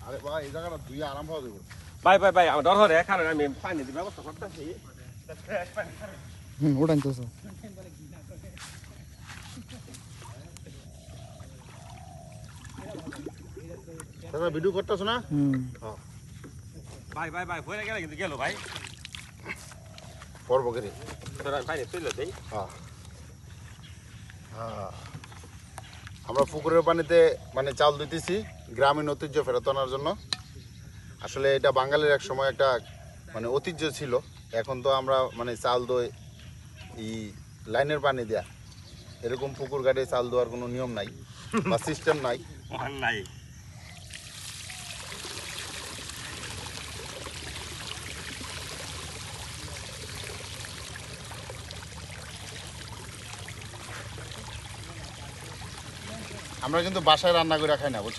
আরে ভাই এই জায়গাটা দুই আরাম হওয়া যাবে। ভাই আমার ডর হরে কারণ আমি পানি দিতে ব্যবস্থা করতেছি। উড়ান তো স্যার। তোমরা ভিডিও করতেছো না? ভাই হয়ে গেলে কিন্তু গেল ভাই। পর্ব করে তোরা পানি তুলে দেই। আমরা পুকুরের পানিতে মানে চাল দিতেছি গ্রামীণ ঐতিহ্য ফেরত আনার জন্য। আসলে এটা বাঙালির এক সময় একটা মানে ঐতিহ্য ছিল। এখন তো আমরা মানে চাল দই এই লাইনের পানি দেয়া, এরকম পুকুর ঘাটে চাল দেওয়ার কোনো নিয়ম নাই বা সিস্টেম নাই। নাই আমরা কিন্তু বাসায় রান্না করে খাই না, বুঝছেন?